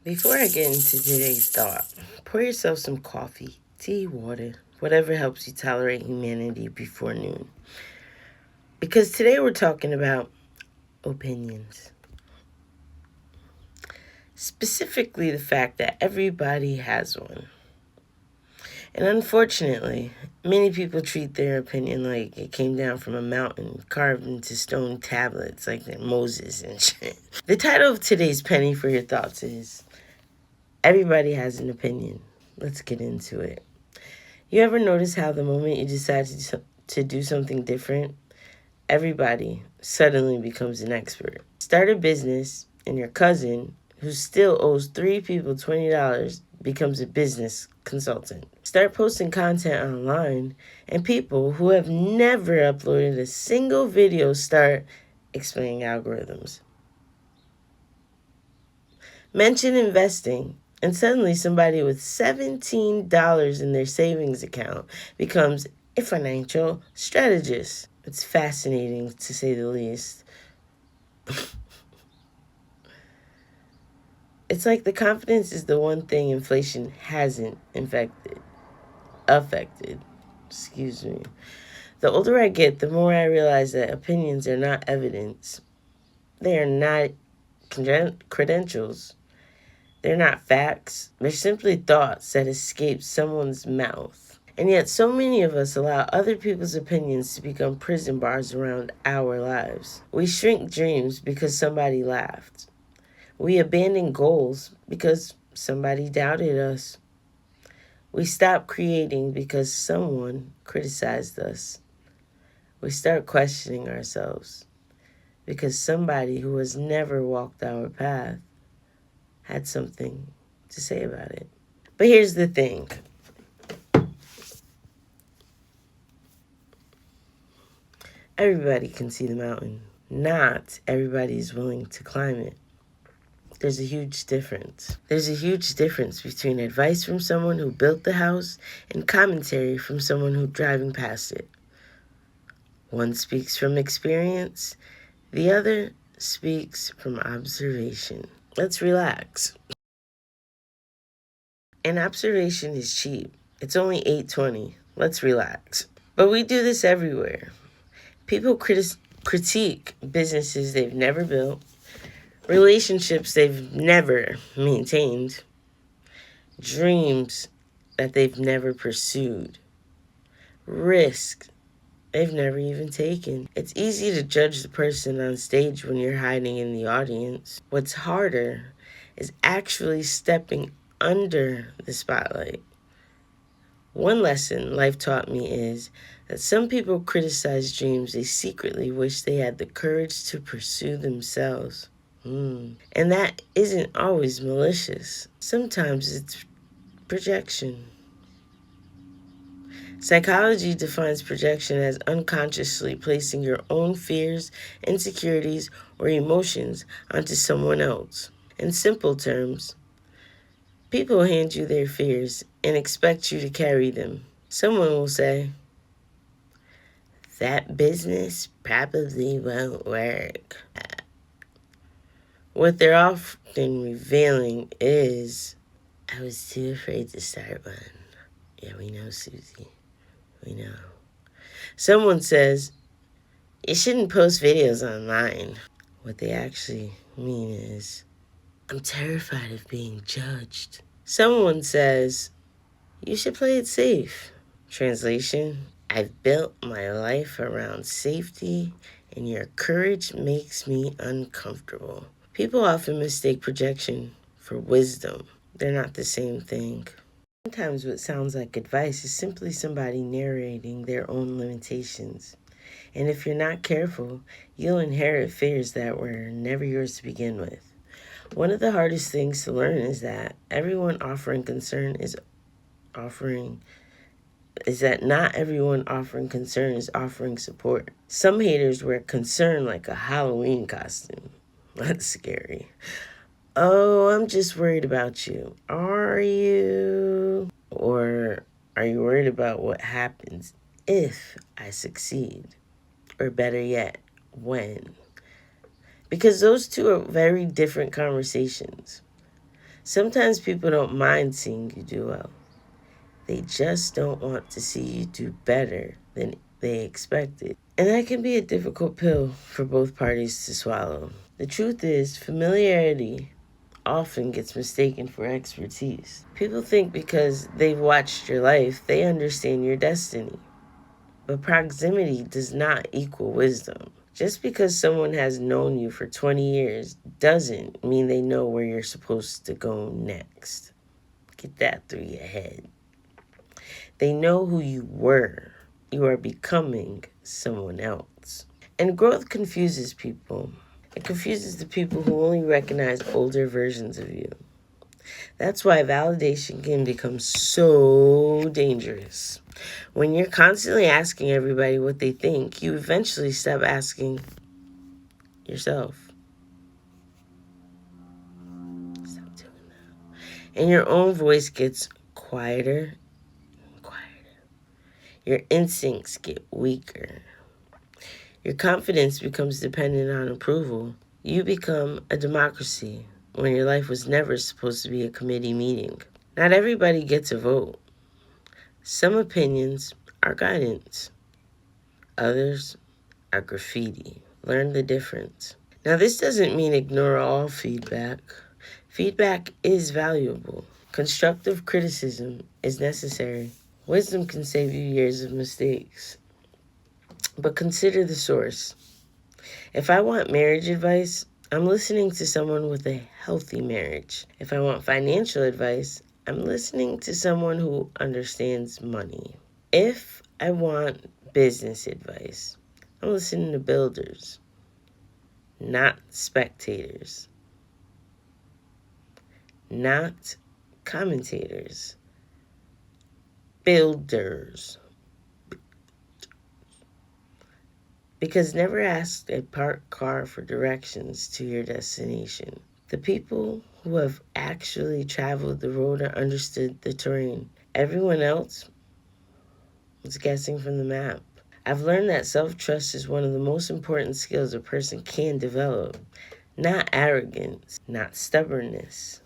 Before I get into today's thought, pour yourself some coffee, tea, water, whatever helps you tolerate humanity before noon. Because today we're talking about opinions. Specifically, the fact that everybody has one. And unfortunately, many people treat their opinion like it came down from a mountain, carved into stone tablets like they're Moses and shit. The title of today's Penny For Your Thoughtz is Everybody Has an Opinion. Let's get into it. You ever notice how the moment you decide to do something different, everybody suddenly becomes an expert? Start a business, and your cousin, who still owes 3 people $20, becomes a business consultant. Start posting content online, and people who have never uploaded a single video start explaining algorithms. Mention investing, and suddenly somebody with $17 in their savings account becomes a financial strategist. It's fascinating, to say the least. It's like the confidence is the one thing inflation hasn't affected. Excuse me. The older I get, the more I realize that opinions are not evidence. They are not credentials. They're not facts. They're simply thoughts that escape someone's mouth. And yet so many of us allow other people's opinions to become prison bars around our lives. We shrink dreams because somebody laughed. We abandon goals because somebody doubted us. We stop creating because someone criticized us. We start questioning ourselves because somebody who has never walked our path had something to say about it. But here's the thing. Everybody can see the mountain. Not everybody is willing to climb it. There's a huge difference. There's a huge difference between advice from someone who built the house and commentary from someone who's driving past it. One speaks from experience, the other speaks from observation. Let's relax. An observation is cheap. It's only $8.20. Let's relax. But we do this everywhere. People critique businesses they've never built, relationships they've never maintained, dreams that they've never pursued, risk they've never even taken. It's easy to judge the person on stage when you're hiding in the audience. What's harder is actually stepping under the spotlight. One lesson life taught me is that some people criticize dreams they secretly wish they had the courage to pursue themselves. And that isn't always malicious. Sometimes it's projection. Psychology defines projection as unconsciously placing your own fears, insecurities, or emotions onto someone else. In simple terms, people hand you their fears and expect you to carry them. Someone will say, that business probably won't work. What they're often revealing is, I was too afraid to start one. Yeah, we know, Susie. We know. Someone says, you shouldn't post videos online. What they actually mean is, I'm terrified of being judged. Someone says, you should play it safe. Translation, I've built my life around safety, and your courage makes me uncomfortable. People often mistake projection for wisdom. They're not the same thing. Sometimes what sounds like advice is simply somebody narrating their own limitations. And if you're not careful, you'll inherit fears that were never yours to begin with. One of the hardest things to learn is that not everyone offering concern is offering support. Some haters wear concern like a Halloween costume. That's scary. Oh, I'm just worried about you. Are you? Or are you worried about what happens if I succeed? Or better yet, when? Because those two are very different conversations. Sometimes people don't mind seeing you do well. They just don't want to see you do better than they expected. And that can be a difficult pill for both parties to swallow. The truth is, familiarity often gets mistaken for expertise. People think because they've watched your life, they understand your destiny. But proximity does not equal wisdom. Just because someone has known you for 20 years doesn't mean they know where you're supposed to go next. Get that through your head. They know who you were. You are becoming someone else. And growth confuses people. It confuses the people who only recognize older versions of you. That's why validation can become so dangerous. When you're constantly asking everybody what they think, you eventually stop asking yourself. Stop doing that. And your own voice gets quieter and quieter. Your instincts get weaker. Your confidence becomes dependent on approval. You become a democracy when your life was never supposed to be a committee meeting. Not everybody gets a vote. Some opinions are guidance. Others are graffiti. Learn the difference. Now, this doesn't mean ignore all feedback. Feedback is valuable. Constructive criticism is necessary. Wisdom can save you years of mistakes. But consider the source. If I want marriage advice, I'm listening to someone with a healthy marriage. If I want financial advice, I'm listening to someone who understands money. If I want business advice, I'm listening to builders, not spectators, not commentators, builders. Because never ask a parked car for directions to your destination. The people who have actually traveled the road or understood the terrain. Everyone else was guessing from the map. I've learned that self-trust is one of the most important skills a person can develop. Not arrogance, not stubbornness.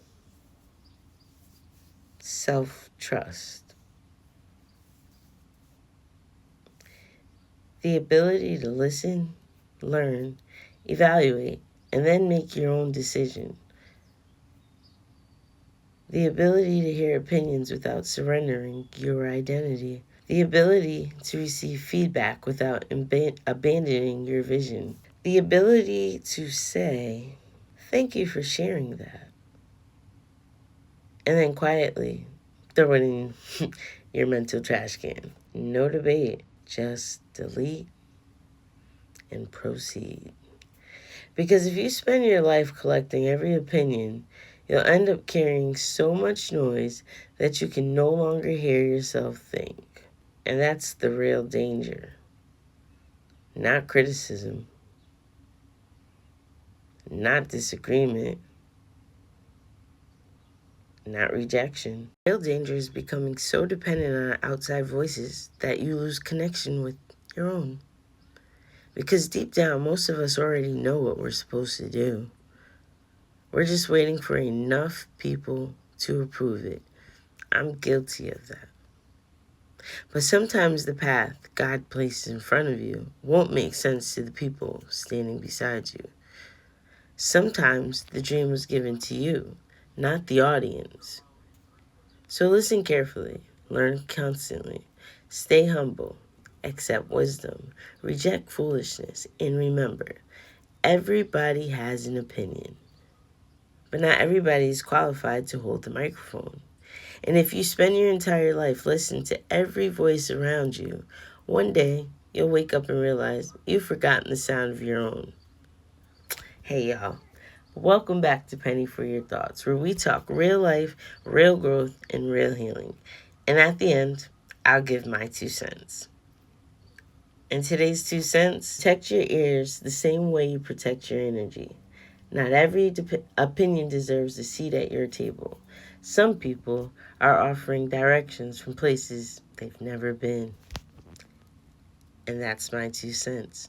Self-trust. The ability to listen, learn, evaluate, and then make your own decision. The ability to hear opinions without surrendering your identity. The ability to receive feedback without abandoning your vision. The ability to say, thank you for sharing that. And then quietly throw it in your mental trash can. No debate, just delete and proceed. Because if you spend your life collecting every opinion, you'll end up carrying so much noise that you can no longer hear yourself think. And that's the real danger. Not criticism, not disagreement, not rejection. Real danger is becoming so dependent on outside voices that you lose connection with your own. Because deep down, most of us already know what we're supposed to do. We're just waiting for enough people to approve it. I'm guilty of that. But sometimes the path God places in front of you won't make sense to the people standing beside you. Sometimes the dream was given to you, not the audience. So listen carefully, learn constantly, stay humble, accept wisdom, reject foolishness, and remember, everybody has an opinion. But not everybody is qualified to hold the microphone. And if you spend your entire life listening to every voice around you, one day you'll wake up and realize you've forgotten the sound of your own. Hey y'all, welcome back to Penny For Your Thoughtz, where we talk real life, real growth, and real healing. And at the end, I'll give my 2 cents. And today's 2 cents, protect your ears the same way you protect your energy. Not every opinion deserves a seat at your table. Some people are offering directions from places they've never been. And that's my 2 cents.